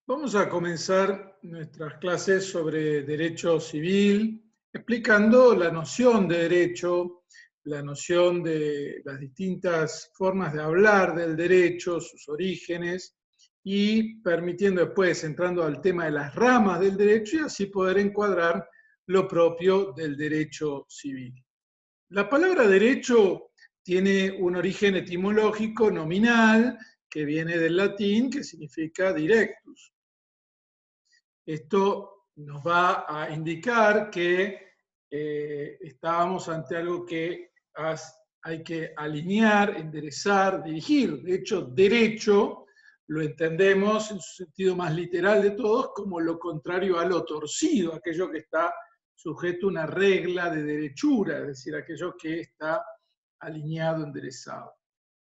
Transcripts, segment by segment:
Vamos a comenzar nuestras clases sobre derecho civil, explicando la noción de derecho, la noción de las distintas formas de hablar del derecho, sus orígenes, y permitiendo después, entrando al tema de las ramas del derecho, y así poder encuadrar lo propio del derecho civil. La palabra derecho tiene un origen etimológico nominal que viene del latín, que significa directus. Esto nos va a indicar que estábamos ante algo que hay que alinear, enderezar, dirigir. De hecho, derecho lo entendemos en su sentido más literal de todos como lo contrario a lo torcido, aquello que está sujeto a una regla de derechura, es decir, aquello que está alineado, enderezado.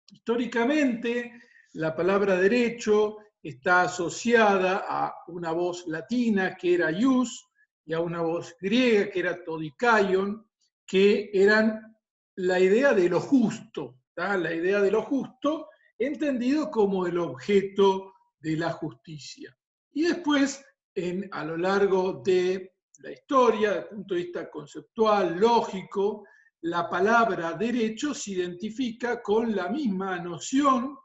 Históricamente, la palabra derecho está asociada a una voz latina que era ius y a una voz griega que era todikaion, que eran la idea de lo justo, ¿tá? La idea de lo justo entendido como el objeto de la justicia. Y después, a lo largo de la historia, desde el punto de vista conceptual, lógico, la palabra derecho se identifica con la misma noción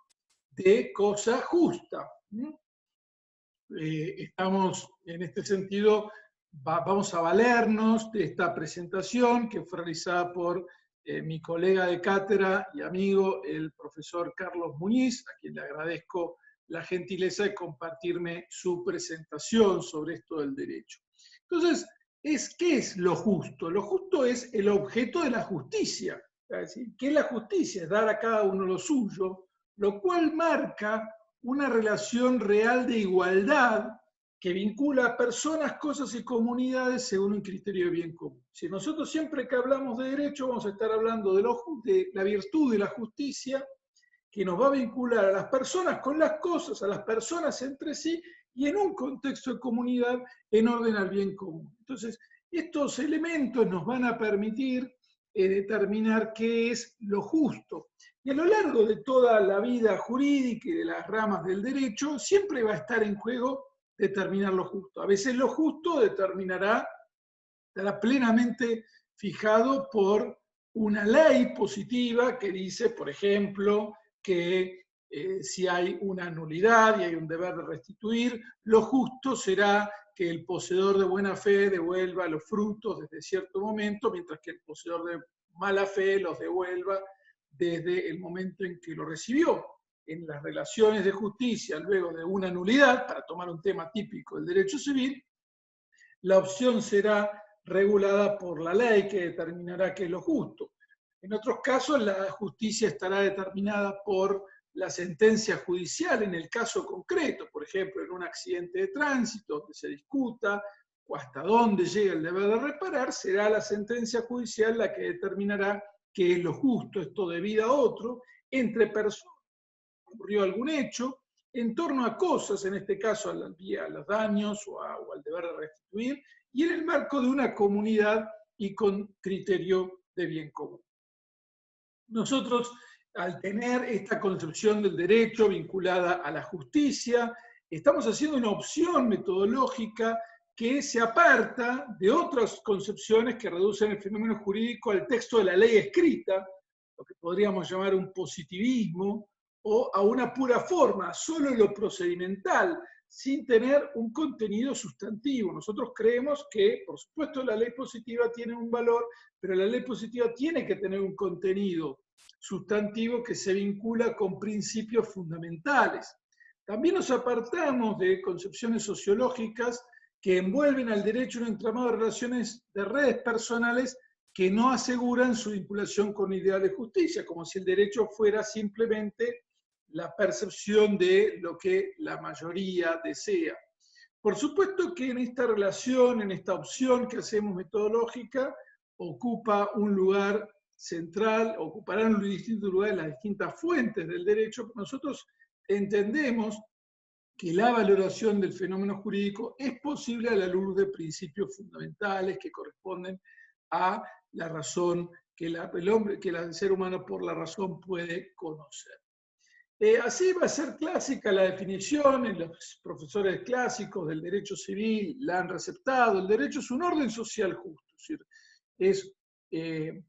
de cosa justa. Estamos en este sentido, vamos a valernos de esta presentación que fue realizada por mi colega de cátedra y amigo, el profesor Carlos Muñiz, a quien le agradezco la gentileza de compartirme su presentación sobre esto del derecho. Entonces, ¿qué es lo justo? Lo justo es el objeto de la justicia. Es decir, ¿qué es la justicia? Es dar a cada uno lo suyo, lo cual marca una relación real de igualdad que vincula a personas, cosas y comunidades según un criterio de bien común. Si nosotros siempre que hablamos de derecho vamos a estar hablando de la virtud de la justicia, que nos va a vincular a las personas con las cosas, a las personas entre sí, y en un contexto de comunidad en orden al bien común. Entonces, estos elementos nos van a permitir determinar qué es lo justo. Y a lo largo de toda la vida jurídica y de las ramas del derecho, siempre va a estar en juego determinar lo justo. A veces lo justo estará plenamente fijado por una ley positiva que dice, por ejemplo, que si hay una nulidad y hay un deber de restituir, lo justo será que el poseedor de buena fe devuelva los frutos desde cierto momento, mientras que el poseedor de mala fe los devuelva desde el momento en que lo recibió. En las relaciones de justicia, luego de una nulidad, para tomar un tema típico del derecho civil, la opción será regulada por la ley que determinará qué es lo justo. En otros casos, la justicia estará determinada por la sentencia judicial en el caso concreto, por ejemplo, en un accidente de tránsito, donde se discuta o hasta dónde llega el deber de reparar, será la sentencia judicial la que determinará qué es lo justo, esto de vida a otro, entre personas, ocurrió algún hecho, en torno a cosas, en este caso a los daños o al deber de restituir, y en el marco de una comunidad y con criterio de bien común. Nosotros, al tener esta concepción del derecho vinculada a la justicia, estamos haciendo una opción metodológica que se aparta de otras concepciones que reducen el fenómeno jurídico al texto de la ley escrita, lo que podríamos llamar un positivismo, o a una pura forma, solo lo procedimental, sin tener un contenido sustantivo. Nosotros creemos que, por supuesto, la ley positiva tiene un valor, pero la ley positiva tiene que tener un contenido sustantivo que se vincula con principios fundamentales. También nos apartamos de concepciones sociológicas que envuelven al derecho en un entramado de relaciones de redes personales que no aseguran su vinculación con ideal de justicia, como si el derecho fuera simplemente la percepción de lo que la mayoría desea. Por supuesto que en esta relación, en esta opción que hacemos metodológica, ocupa un lugar central, ocuparán un distinto lugar en las distintas fuentes del derecho. Nosotros entendemos que la valoración del fenómeno jurídico es posible a la luz de principios fundamentales que corresponden a la razón que el ser humano por la razón puede conocer. Así va a ser clásica la definición, los profesores clásicos del derecho civil la han receptado. El derecho es un orden social justo, es decir, es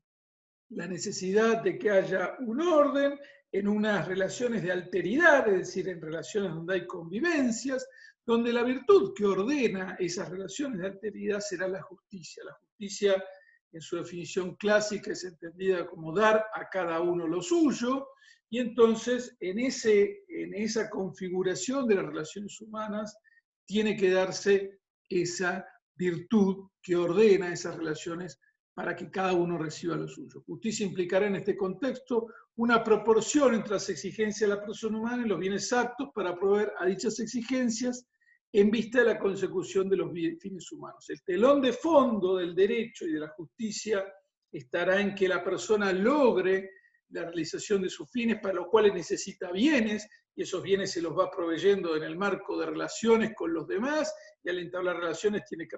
la necesidad de que haya un orden en unas relaciones de alteridad, es decir, en relaciones donde hay convivencias, donde la virtud que ordena esas relaciones de alteridad será la justicia. La justicia, en su definición clásica, es entendida como dar a cada uno lo suyo, y entonces en esa configuración de las relaciones humanas tiene que darse esa virtud que ordena esas relaciones para que cada uno reciba lo suyo. Justicia implicará en este contexto una proporción entre las exigencias de la persona humana y los bienes aptos para proveer a dichas exigencias en vista de la consecución de los fines humanos. El telón de fondo del derecho y de la justicia estará en que la persona logre la realización de sus fines, para los cuales necesita bienes, y esos bienes se los va proveyendo en el marco de relaciones con los demás, y al entablar relaciones tiene que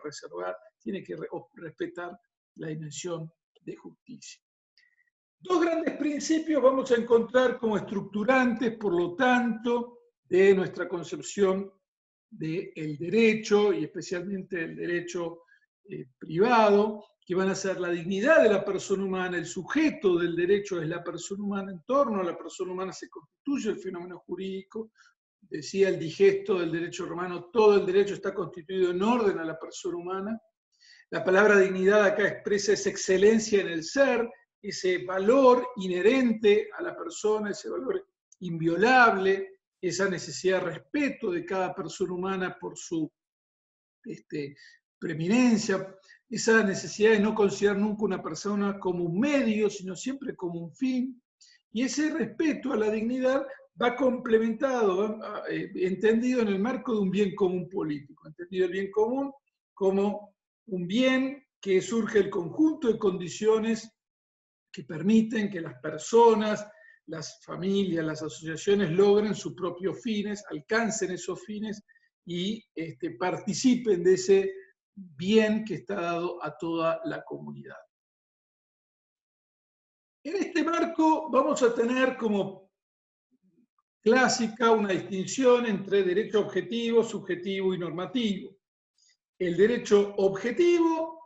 respetar la dimensión de justicia. Dos grandes principios vamos a encontrar como estructurantes, por lo tanto, de nuestra concepción del derecho, y especialmente del derecho privado, que van a ser la dignidad de la persona humana. El sujeto del derecho es la persona humana, en torno a la persona humana se constituye el fenómeno jurídico. Decía el digesto del derecho romano, todo el derecho está constituido en orden a la persona humana. La palabra dignidad acá expresa esa excelencia en el ser, ese valor inherente a la persona, ese valor inviolable, esa necesidad de respeto de cada persona humana por su preeminencia, esa necesidad de no considerar nunca una persona como un medio, sino siempre como un fin, y ese respeto a la dignidad va complementado, entendido en el marco de un bien común político, entendido el bien común como un bien que surge del conjunto de condiciones que permiten que las personas, las familias, las asociaciones logren sus propios fines, alcancen esos fines y participen de ese bien que está dado a toda la comunidad. En este marco vamos a tener como clásica una distinción entre derecho objetivo, subjetivo y normativo. El derecho objetivo,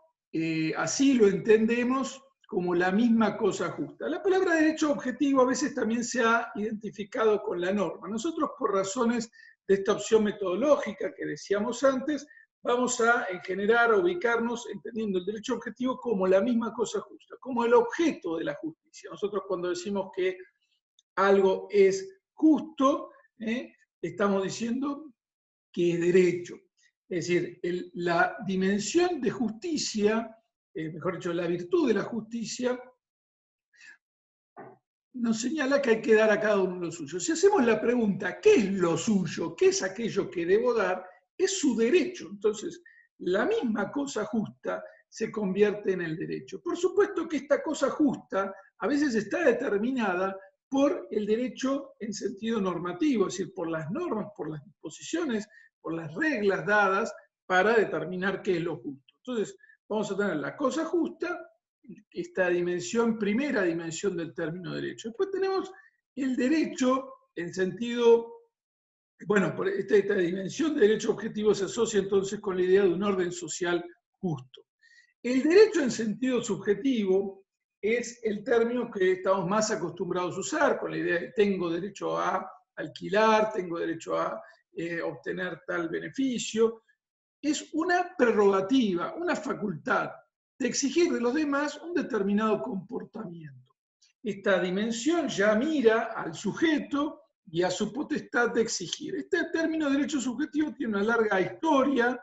así lo entendemos como la misma cosa justa. La palabra derecho objetivo a veces también se ha identificado con la norma. Nosotros, por razones de esta opción metodológica que decíamos antes, vamos a, en general, a ubicarnos entendiendo el derecho objetivo como la misma cosa justa, como el objeto de la justicia. Nosotros cuando decimos que algo es justo, estamos diciendo que es derecho. Es decir, la dimensión de justicia, mejor dicho, la virtud de la justicia, nos señala que hay que dar a cada uno lo suyo. Si hacemos la pregunta, ¿qué es lo suyo? ¿Qué es aquello que debo dar? Es su derecho. Entonces, la misma cosa justa se convierte en el derecho. Por supuesto que esta cosa justa a veces está determinada por el derecho en sentido normativo, es decir, por las normas, por las disposiciones, por las reglas dadas para determinar qué es lo justo. Entonces, vamos a tener la cosa justa, esta dimensión, primera dimensión del término derecho. Después tenemos el derecho en sentido, bueno, esta dimensión de derecho objetivo se asocia entonces con la idea de un orden social justo. El derecho en sentido subjetivo es el término que estamos más acostumbrados a usar, con la idea de tengo derecho a alquilar, tengo derecho a obtener tal beneficio. Es una prerrogativa, una facultad de exigir de los demás un determinado comportamiento. Esta dimensión ya mira al sujeto y a su potestad de exigir. Este término de derecho subjetivo tiene una larga historia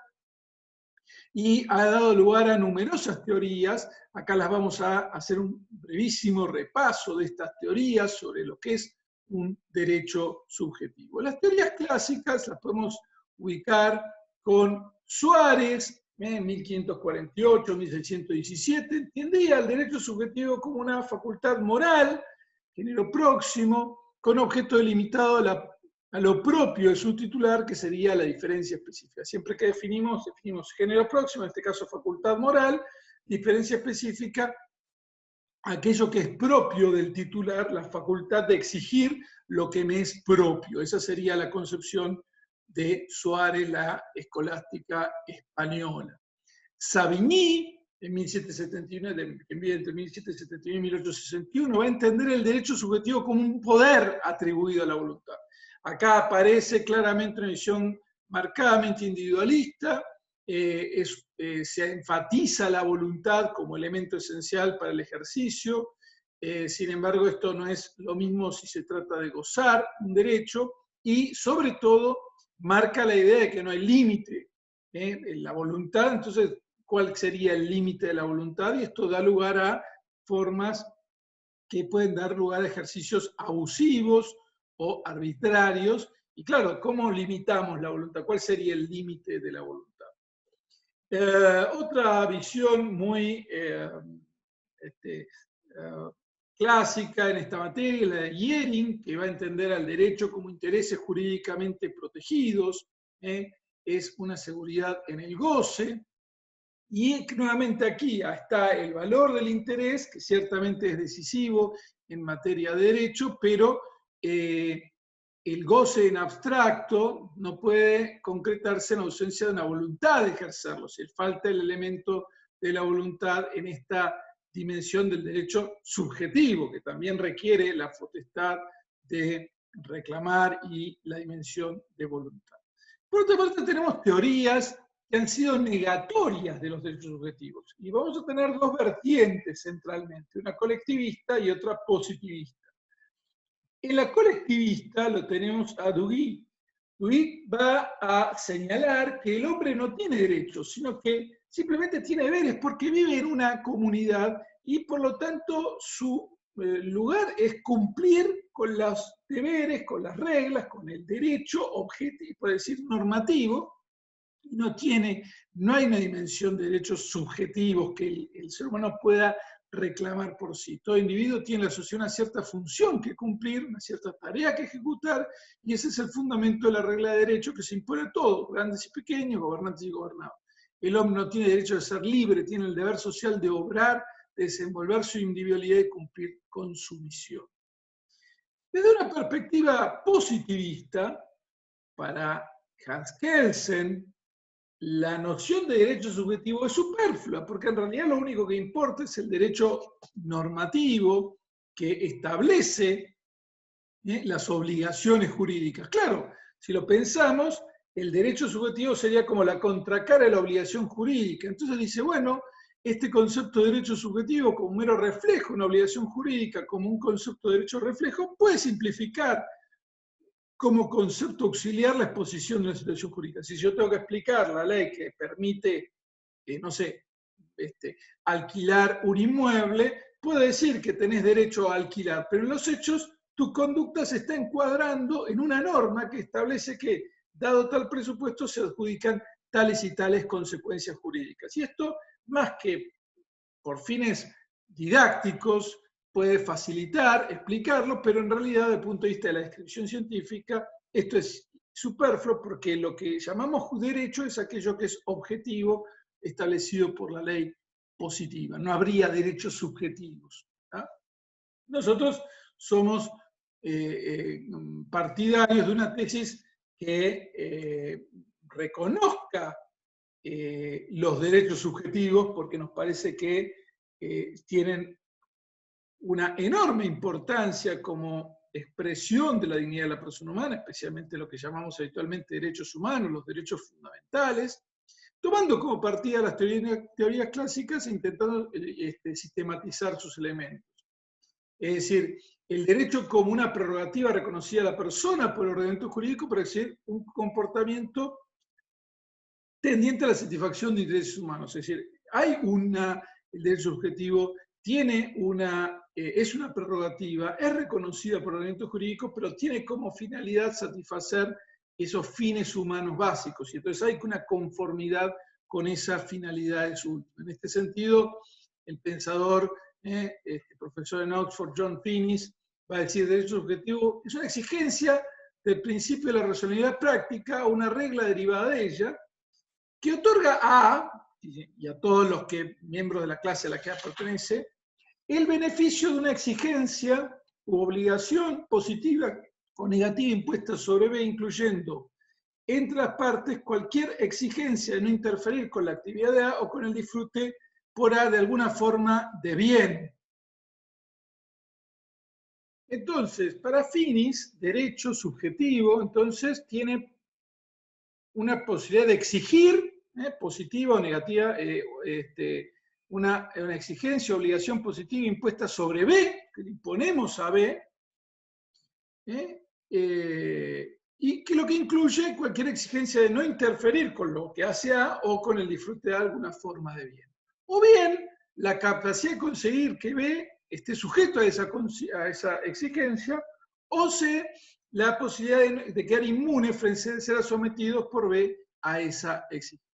y ha dado lugar a numerosas teorías. Acá las vamos a hacer un brevísimo repaso de estas teorías sobre lo que es un derecho subjetivo. Las teorías clásicas las podemos ubicar con Suárez, en 1548, 1617, entendía el derecho subjetivo como una facultad moral, género próximo, con objeto delimitado a lo propio de su titular, que sería la diferencia específica. Siempre que definimos género próximo, en este caso facultad moral, diferencia específica, aquello que es propio del titular, la facultad de exigir lo que me es propio. Esa sería la concepción de Suárez, la escolástica española. Savigny, en 1771, que vive entre 1771 y 1861, va a entender el derecho subjetivo como un poder atribuido a la voluntad. Acá aparece claramente una visión marcadamente individualista, se enfatiza la voluntad como elemento esencial para el ejercicio. Sin embargo, esto no es lo mismo si se trata de gozar un derecho, y sobre todo marca la idea de que no hay límite en la voluntad. Entonces, ¿cuál sería el límite de la voluntad? Y esto da lugar a formas que pueden dar lugar a ejercicios abusivos o arbitrarios. Y claro, ¿cómo limitamos la voluntad? ¿Cuál sería el límite de la voluntad? Otra visión muy clásica en esta materia, la de Jhering, que va a entender al derecho como intereses jurídicamente protegidos, es una seguridad en el goce. Y nuevamente aquí está el valor del interés, que ciertamente es decisivo en materia de derecho, pero el goce en abstracto no puede concretarse en ausencia de una voluntad de ejercerlo. Si falta el elemento de la voluntad en esta dimensión del derecho subjetivo, que también requiere la potestad de reclamar y la dimensión de voluntad. Por otra parte, tenemos teorías que han sido negatorias de los derechos subjetivos. Y vamos a tener dos vertientes centralmente, una colectivista y otra positivista. En la colectivista lo tenemos a Duguid. Duguid va a señalar que el hombre no tiene derechos, sino que simplemente tiene deberes porque vive en una comunidad y por lo tanto su lugar es cumplir con los deberes, con las reglas, con el derecho objetivo, puede decir normativo. No hay una dimensión de derechos subjetivos que el ser humano pueda reclamar por sí. Todo individuo tiene en la sociedad una cierta función que cumplir, una cierta tarea que ejecutar, y ese es el fundamento de la regla de derecho que se impone a todos, grandes y pequeños, gobernantes y gobernados. El hombre no tiene derecho de ser libre, tiene el deber social de obrar, de desenvolver su individualidad y cumplir con su misión. Desde una perspectiva positivista, para Hans Kelsen, la noción de derecho subjetivo es superflua, porque en realidad lo único que importa es el derecho normativo que establece las obligaciones jurídicas. Claro, si lo pensamos, el derecho subjetivo sería como la contracara de la obligación jurídica. Entonces dice, bueno, este concepto de derecho subjetivo como mero reflejo de una obligación jurídica, como un concepto de derecho reflejo, puede simplificar como concepto auxiliar la exposición de una situación jurídica. Si yo tengo que explicar la ley que permite, no sé, alquilar un inmueble, puedo decir que tenés derecho a alquilar, pero en los hechos tu conducta se está encuadrando en una norma que establece que, dado tal presupuesto, se adjudican tales y tales consecuencias jurídicas. Y esto, más que por fines didácticos, puede facilitar, explicarlo, pero en realidad, desde el punto de vista de la descripción científica, esto es superfluo porque lo que llamamos derecho es aquello que es objetivo, establecido por la ley positiva. No habría derechos subjetivos. ¿Ah? Nosotros somos partidarios de una tesis que reconozca los derechos subjetivos, porque nos parece que tienen una enorme importancia como expresión de la dignidad de la persona humana, especialmente lo que llamamos habitualmente derechos humanos, los derechos fundamentales, tomando como partida las teorías clásicas e intentando sistematizar sus elementos. Es decir, el derecho como una prerrogativa reconocida a la persona por el ordenamiento jurídico para decir un comportamiento tendiente a la satisfacción de intereses humanos. Es decir, el derecho subjetivo es una prerrogativa, es reconocida por el ordenamiento jurídico, pero tiene como finalidad satisfacer esos fines humanos básicos. Y entonces hay una conformidad con esas finalidades últimas. En este sentido, el pensador, profesor en Oxford, John Finnis, va a decir que el derecho subjetivo es una exigencia del principio de la racionalidad práctica, una regla derivada de ella, que otorga y a todos los miembros de la clase a la que pertenece, el beneficio de una exigencia u obligación positiva o negativa impuesta sobre B, incluyendo entre las partes cualquier exigencia de no interferir con la actividad de A o con el disfrute por A de alguna forma de bien. Entonces, para Finis, derecho subjetivo, entonces tiene una posibilidad de exigir, positiva o negativa, una exigencia o obligación positiva impuesta sobre B, que le imponemos a B, y que lo que incluye cualquier exigencia de no interferir con lo que hace A o con el disfrute de alguna forma de bien. O bien, la capacidad de conseguir que B esté sujeto a esa exigencia, o C, la posibilidad de quedar inmune frente a ser sometidos por B a esa exigencia.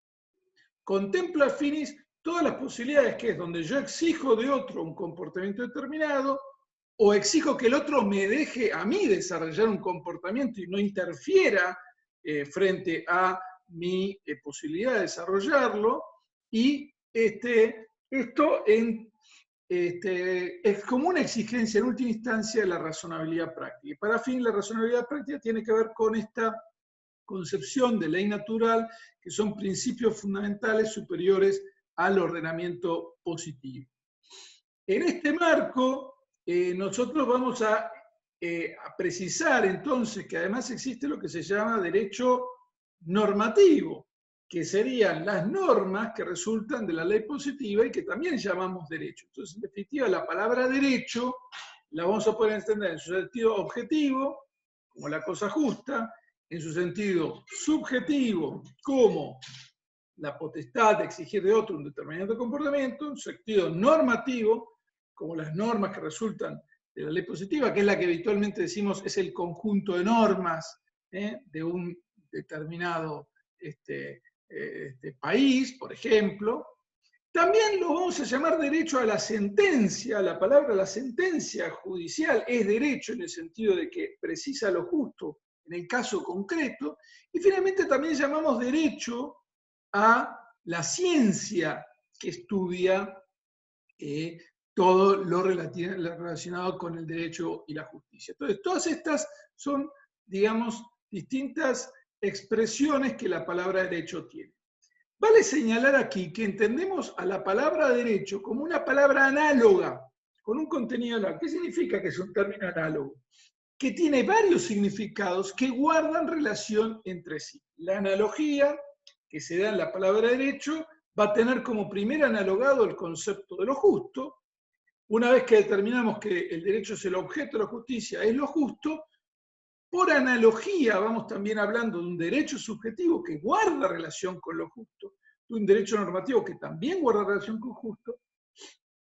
Contempla Finis todas las posibilidades, que es donde yo exijo de otro un comportamiento determinado, o exijo que el otro me deje a mí desarrollar un comportamiento y no interfiera frente a mi posibilidad de desarrollarlo, y esto es como una exigencia en última instancia de la razonabilidad práctica. Y para fin, la razonabilidad práctica tiene que ver con esta concepción de ley natural, que son principios fundamentales superiores al ordenamiento positivo. En este marco, nosotros vamos a precisar entonces que además existe lo que se llama derecho normativo, que serían las normas que resultan de la ley positiva y que también llamamos derecho. Entonces, en definitiva, la palabra derecho la vamos a poder entender en su sentido objetivo, como la cosa justa, en su sentido subjetivo, como la potestad de exigir de otro un determinado comportamiento, en su sentido normativo, como las normas que resultan de la ley positiva, que es la que habitualmente decimos es el conjunto de normas de un determinado país, por ejemplo. También lo vamos a llamar derecho a la sentencia. La palabra la sentencia judicial es derecho en el sentido de que precisa lo justo en el caso concreto. Y finalmente también llamamos derecho a la ciencia que estudia todo lo relacionado con el derecho y la justicia. Entonces, todas estas son, digamos, distintas expresiones que la palabra derecho tiene. Vale señalar aquí que entendemos a la palabra derecho como una palabra análoga, con un contenido análogo. ¿Qué significa que es un término análogo? Que tiene varios significados que guardan relación entre sí. La analogía que se da en la palabra derecho va a tener como primer analogado el concepto de lo justo. Una vez que determinamos que el derecho es el objeto de la justicia, es lo justo, por analogía vamos también hablando de un derecho subjetivo que guarda relación con lo justo, de un derecho normativo que también guarda relación con lo justo,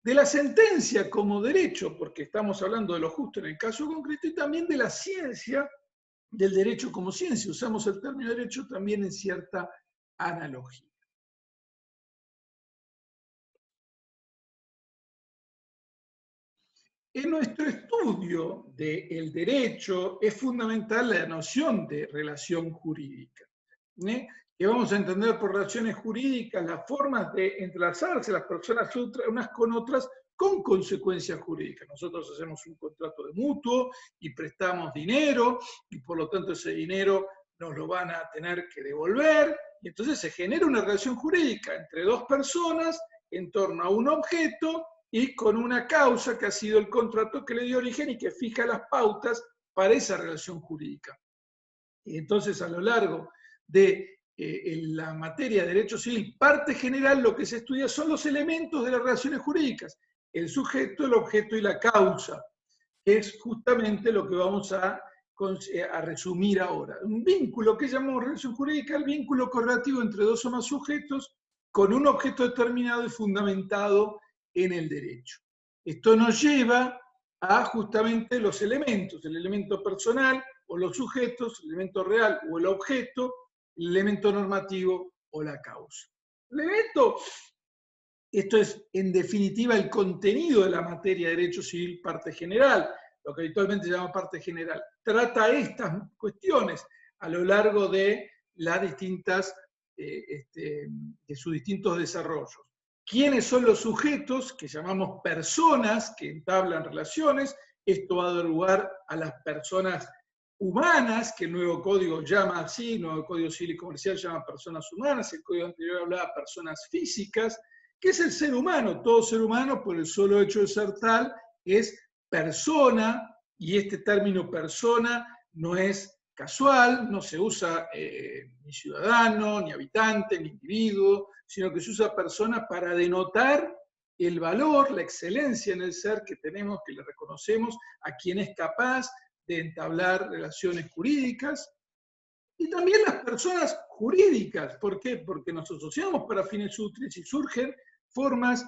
de la sentencia como derecho, porque estamos hablando de lo justo en el caso concreto, y también de la ciencia del derecho como ciencia. Usamos el término derecho también en cierta analogía. En nuestro estudio del derecho es fundamental la noción de relación jurídica, que vamos a entender por relaciones jurídicas las formas de entrelazarse las personas unas con otras con consecuencias jurídicas. Nosotros hacemos un contrato de mutuo y prestamos dinero y por lo tanto ese dinero nos lo van a tener que devolver y entonces se genera una relación jurídica entre dos personas en torno a un objeto y con una causa que ha sido el contrato que le dio origen y que fija las pautas para esa relación jurídica. Y entonces, a lo largo de la materia de derecho civil, parte general, lo que se estudia son los elementos de las relaciones jurídicas, el sujeto, el objeto y la causa, que es justamente lo que vamos a resumir ahora. Un vínculo que llamamos relación jurídica, el vínculo correlativo entre dos o más sujetos con un objeto determinado y fundamentado en el derecho. Esto nos lleva a justamente los elementos, el elemento personal o los sujetos, el elemento real o el objeto, el elemento normativo o la causa. El elemento, esto es en definitiva el contenido de la materia de derecho civil, parte general, lo que habitualmente se llama parte general. Trata estas cuestiones a lo largo de las distintas, de sus distintos desarrollos. quiénes son los sujetos que llamamos personas que entablan relaciones. Esto va a dar lugar a las personas humanas, que el nuevo código llama así, el nuevo código civil y comercial llama personas humanas, el código anterior hablaba de personas físicas. ¿Qué es el ser humano? Todo ser humano, por el solo hecho de ser tal, es persona, y este término persona no es casual, no se usa ni ciudadano, ni habitante, ni individuo, sino que se usa persona para denotar el valor, la excelencia en el ser que tenemos, que le reconocemos a quien es capaz de entablar relaciones jurídicas, y también las personas jurídicas. ¿Por qué? Porque nos asociamos para fines útiles y surgen formas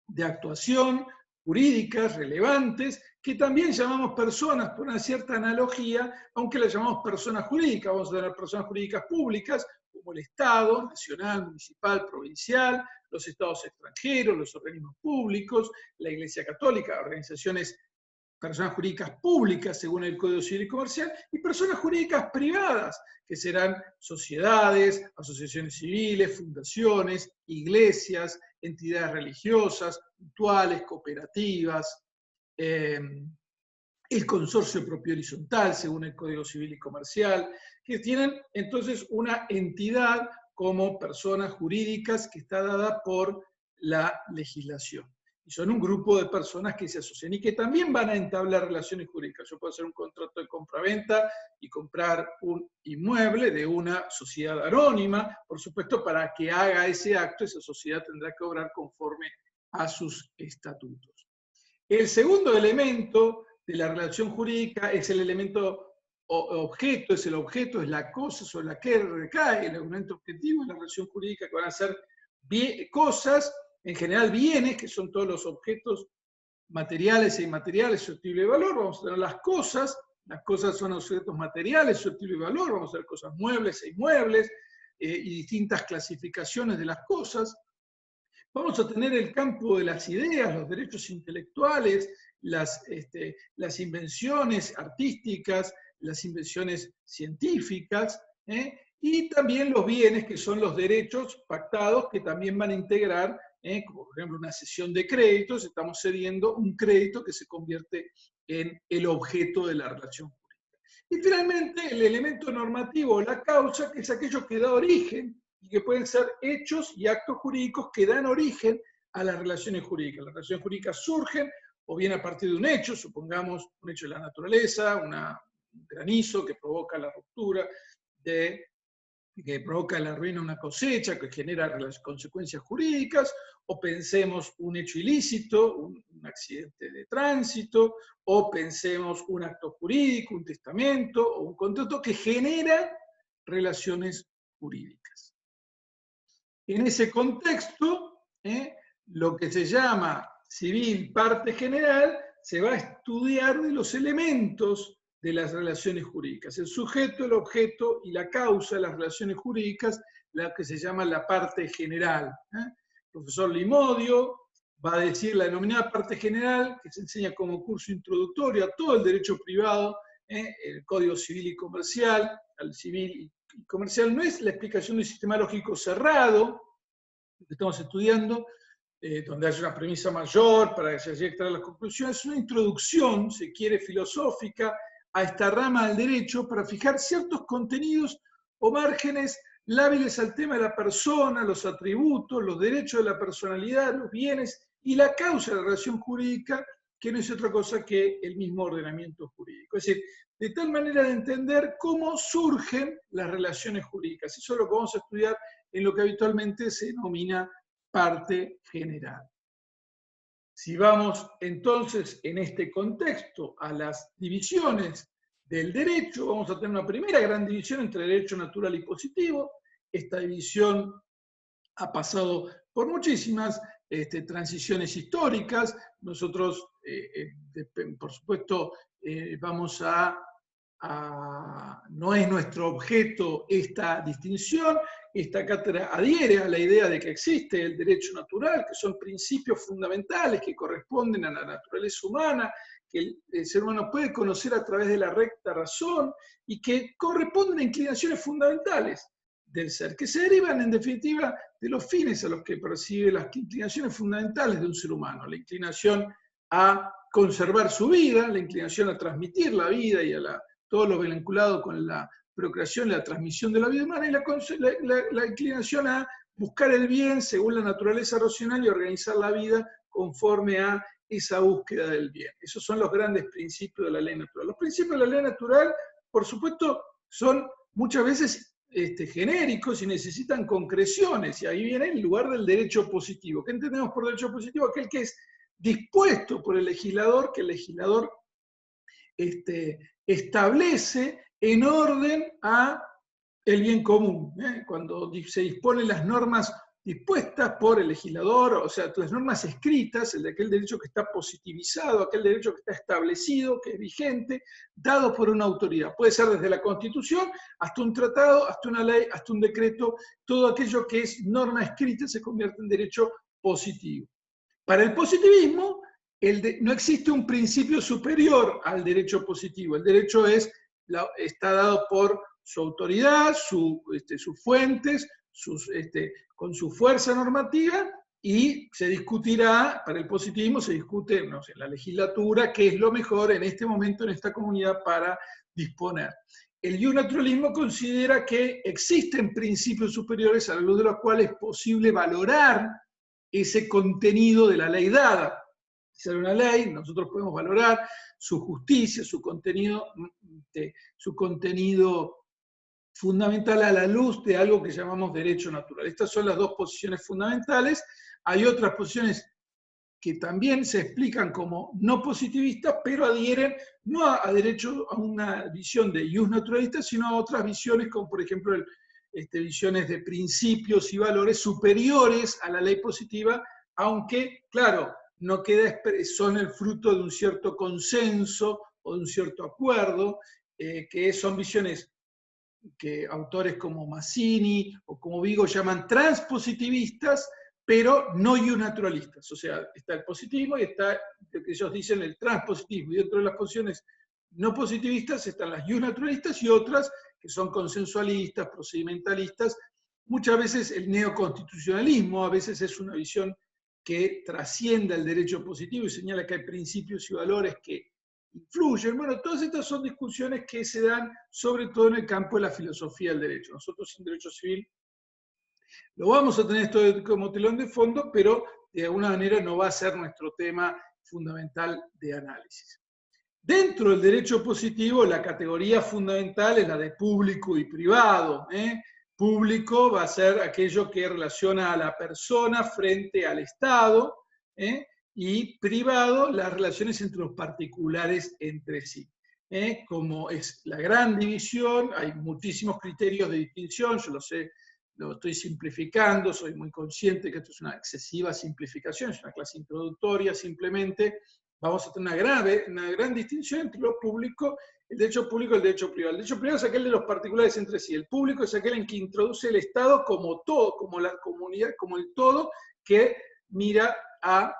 de actuación jurídicas relevantes que también llamamos personas por una cierta analogía, aunque las llamamos personas jurídicas. Vamos a tener personas jurídicas públicas como el Estado, nacional, municipal, provincial, los estados extranjeros, los organismos públicos, la Iglesia Católica, organizaciones, personas jurídicas públicas según el Código Civil y Comercial, y personas jurídicas privadas, que serán sociedades, asociaciones civiles, fundaciones, iglesias, entidades religiosas, mutuales, cooperativas, el consorcio propio horizontal según el Código Civil y Comercial, que tienen entonces una entidad como personas jurídicas que está dada por la legislación. Y son un grupo de personas que se asocian y que también van a entablar relaciones jurídicas. Yo puedo hacer un contrato de compraventa y comprar un inmueble de una sociedad anónima. Por supuesto, para que haga ese acto, esa sociedad tendrá que obrar conforme a sus estatutos. El segundo elemento de la relación jurídica es el elemento objeto, es la cosa sobre la que recae el elemento objetivo de la relación jurídica, que van a ser cosas, en general bienes, que son todos los objetos materiales e inmateriales susceptibles de valor. Vamos a tener las cosas son objetos materiales susceptibles de valor, vamos a tener cosas muebles e inmuebles, y distintas clasificaciones de las cosas. Vamos a tener el campo de las ideas, los derechos intelectuales, las invenciones artísticas, las invenciones científicas, y también los bienes, que son los derechos pactados, que también van a integrar, como por ejemplo una cesión de créditos, estamos cediendo un crédito que se convierte en el objeto de la relación jurídica. Y finalmente el elemento normativo, la causa, que es aquello que da origen, y que pueden ser hechos y actos jurídicos que dan origen a las relaciones jurídicas. Las relaciones jurídicas surgen o bien a partir de un hecho, supongamos un hecho de la naturaleza, un granizo que provoca la ruptura, que provoca la ruina de una cosecha, que genera las consecuencias jurídicas, o pensemos un hecho ilícito, un accidente de tránsito, o pensemos un acto jurídico, un testamento o un contrato que genera relaciones jurídicas. En ese contexto, lo que se llama civil parte general se va a estudiar de los elementos de las relaciones jurídicas. El sujeto, el objeto y la causa de las relaciones jurídicas, la que se llama la parte general. El profesor Limodio va a decir la denominada parte general, que se enseña como curso introductorio a todo el derecho privado, el Código Civil y Comercial, al civil y comercial, no es la explicación de un sistema lógico cerrado, que estamos estudiando, donde hay una premisa mayor para que se llegue a extraer las conclusiones, es una introducción, si quiere, filosófica a esta rama del derecho para fijar ciertos contenidos o márgenes lábiles al tema de la persona, los atributos, los derechos de la personalidad, los bienes y la causa de la relación jurídica, que no es otra cosa que el mismo ordenamiento jurídico. Es decir, de tal manera de entender cómo surgen las relaciones jurídicas. Eso es lo que vamos a estudiar en lo que habitualmente se denomina parte general. Si vamos entonces en este contexto a las divisiones del derecho, vamos a tener una primera gran división entre derecho natural y positivo. Esta división ha pasado por muchísimas transiciones históricas. Nosotros, por supuesto, vamos no es nuestro objeto esta distinción. Esta cátedra adhiere a la idea de que existe el derecho natural, que son principios fundamentales que corresponden a la naturaleza humana, que el ser humano puede conocer a través de la recta razón y que corresponden a inclinaciones fundamentales del ser, que se derivan en definitiva de los fines a los que percibe las inclinaciones fundamentales de un ser humano, la inclinación a conservar su vida, la inclinación a transmitir la vida y a todo lo vinculado con la procreación y la transmisión de la vida humana, y la inclinación a buscar el bien según la naturaleza racional y organizar la vida conforme a esa búsqueda del bien. Esos son los grandes principios de la ley natural. Los principios de la ley natural, por supuesto, son muchas veces genéricos y necesitan concreciones, y ahí viene el lugar del derecho positivo. ¿Qué entendemos por derecho positivo? Aquel que es dispuesto por el legislador, que el legislador establece en orden a el bien común. Cuando se disponen las normas dispuestas por el legislador, o sea, las normas escritas, el de aquel derecho que está positivizado, aquel derecho que está establecido, que es vigente, dado por una autoridad. Puede ser desde la Constitución hasta un tratado, hasta una ley, hasta un decreto. Todo aquello que es norma escrita se convierte en derecho positivo. Para el positivismo, no existe un principio superior al derecho positivo. El derecho está dado por su autoridad, sus fuentes, con su fuerza normativa, y se discutirá, para el positivismo se discute, no sé, en la legislatura, qué es lo mejor en este momento en esta comunidad para disponer. El iusnaturalismo considera que existen principios superiores a la luz de los cuales es posible valorar ese contenido de la ley dada. Si hay una ley, nosotros podemos valorar su justicia, su contenido fundamental a la luz de algo que llamamos derecho natural. Estas son las dos posiciones fundamentales. Hay otras posiciones que también se explican como no positivistas, pero adhieren no a derecho, a una visión de ius naturalista, sino a otras visiones, como por ejemplo visiones de principios y valores superiores a la ley positiva, aunque, claro, no son el fruto de un cierto consenso o de un cierto acuerdo, que son visiones que autores como Mazzini o como Vigo llaman transpositivistas, pero no iusnaturalistas. O sea, está el positivismo y está lo que ellos dicen el transpositivismo. Y dentro de las posiciones no positivistas están las iusnaturalistas y otras que son consensualistas, procedimentalistas. Muchas veces el neoconstitucionalismo a veces es una visión que trasciende el derecho positivo y señala que hay principios y valores que influyen. Bueno, todas estas son discusiones que se dan sobre todo en el campo de la filosofía del derecho. Nosotros en derecho civil lo vamos a tener esto como telón de fondo, pero de alguna manera no va a ser nuestro tema fundamental de análisis. Dentro del derecho positivo, la categoría fundamental es la de público y privado. Público va a ser aquello que relaciona a la persona frente al Estado, y privado, las relaciones entre los particulares entre sí. Como es la gran división, hay muchísimos criterios de distinción, yo lo estoy simplificando, soy muy consciente que esto es una excesiva simplificación, es una clase introductoria simplemente. Vamos a tener una gran distinción entre lo público, el derecho público y el derecho privado. El derecho privado es aquel de los particulares entre sí. El público es aquel en que introduce el Estado como todo, como la comunidad, como el todo, que mira a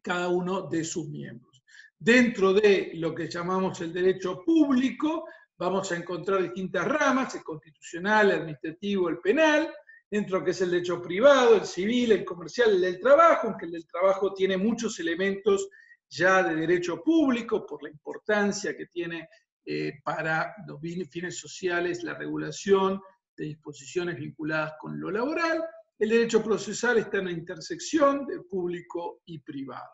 cada uno de sus miembros. Dentro de lo que llamamos el derecho público, vamos a encontrar distintas ramas, el constitucional, el administrativo, el penal. Dentro de lo que es el derecho privado, el civil, el comercial, el del trabajo, aunque el del trabajo tiene muchos elementos ya de derecho público, por la importancia que tiene para los fines sociales la regulación de disposiciones vinculadas con lo laboral. El derecho procesal está en la intersección de público y privado.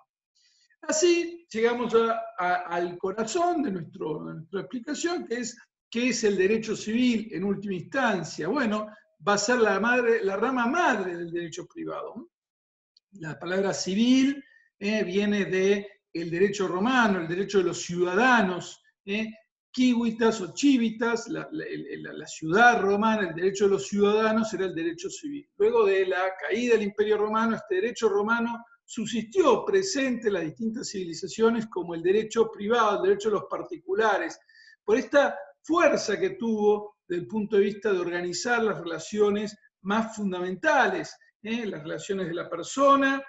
Así llegamos al corazón de nuestra explicación, que es ¿qué es el derecho civil en última instancia? Bueno, va a ser la rama madre del derecho privado. La palabra civil viene del derecho romano, el derecho de los ciudadanos, civitas o civitas, la ciudad romana, el derecho de los ciudadanos era el derecho civil. Luego de la caída del Imperio Romano, este derecho romano subsistió presente en las distintas civilizaciones como el derecho privado, el derecho de los particulares, por esta fuerza que tuvo desde el punto de vista de organizar las relaciones más fundamentales, las relaciones de la persona,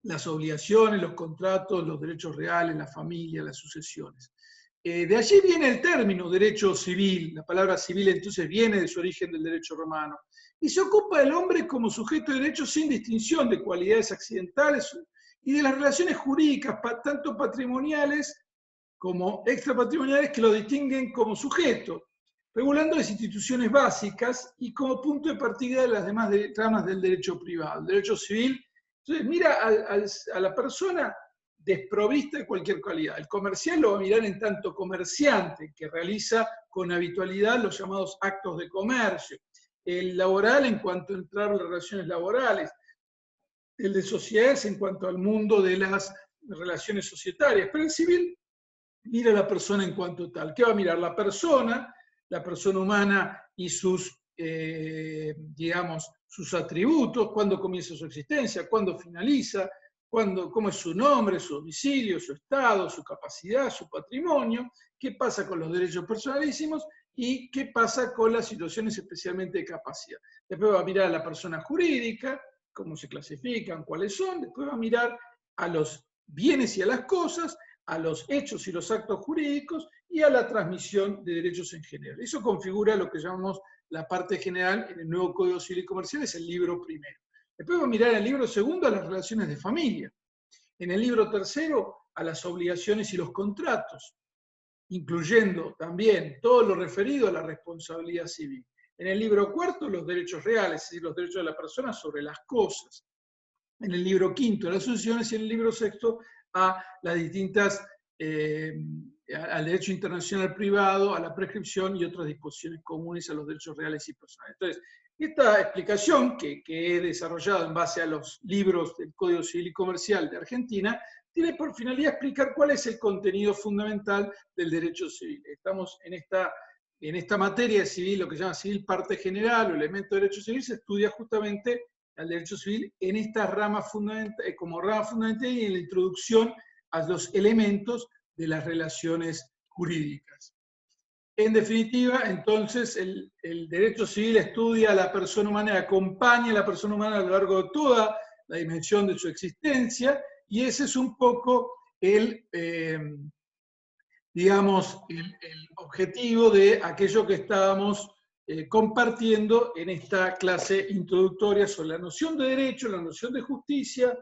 las obligaciones, los contratos, los derechos reales, la familia, las sucesiones. De allí viene el término derecho civil. La palabra civil entonces viene de su origen del derecho romano. Y se ocupa del hombre como sujeto de derecho sin distinción de cualidades accidentales y de las relaciones jurídicas, tanto patrimoniales como extrapatrimoniales, que lo distinguen como sujeto, regulando las instituciones básicas y como punto de partida de las demás ramas del derecho privado. El derecho civil, entonces, mira a la persona desprovista de cualquier cualidad. El comercial lo va a mirar en tanto comerciante, que realiza con habitualidad los llamados actos de comercio. El laboral en cuanto a entrar en las relaciones laborales. El de sociedades en cuanto al mundo de las relaciones societarias. Pero el civil mira a la persona en cuanto tal. ¿Qué va a mirar? La persona humana y sus, digamos, sus atributos, cuándo comienza su existencia, cuándo finaliza, cómo es su nombre, su domicilio, su estado, su capacidad, su patrimonio, qué pasa con los derechos personalísimos y qué pasa con las situaciones especialmente de capacidad. Después va a mirar a la persona jurídica, cómo se clasifican, cuáles son, después va a mirar a los bienes y a las cosas, a los hechos y los actos jurídicos y a la transmisión de derechos en general. Eso configura lo que llamamos la parte general en el nuevo Código Civil y Comercial, es el libro primero. Después va a mirar en el libro segundo a las relaciones de familia. En el libro tercero a las obligaciones y los contratos, incluyendo también todo lo referido a la responsabilidad civil. En el libro cuarto los derechos reales, es decir, los derechos de la persona sobre las cosas. En el libro quinto las sucesiones y en el libro sexto a las distintas, al derecho internacional privado, a la prescripción y otras disposiciones comunes a los derechos reales y personales. Entonces, esta explicación que he desarrollado en base a los libros del Código Civil y Comercial de Argentina, tiene por finalidad explicar cuál es el contenido fundamental del derecho civil. Estamos en esta materia de civil, lo que se llama civil parte general o elemento de derecho civil, se estudia justamente al derecho civil en esta rama fundamental, como rama fundamental y en la introducción a los elementos de las relaciones jurídicas. En definitiva, entonces, el derecho civil estudia a la persona humana y acompaña a la persona humana a lo largo de toda la dimensión de su existencia, y ese es un poco digamos, el objetivo de aquello que estábamos compartiendo en esta clase introductoria sobre la noción de derecho, la noción de justicia,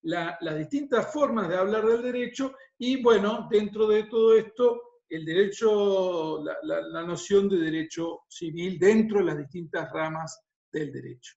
las distintas formas de hablar del derecho y, bueno, dentro de todo esto, el derecho, la noción de derecho civil dentro de las distintas ramas del derecho.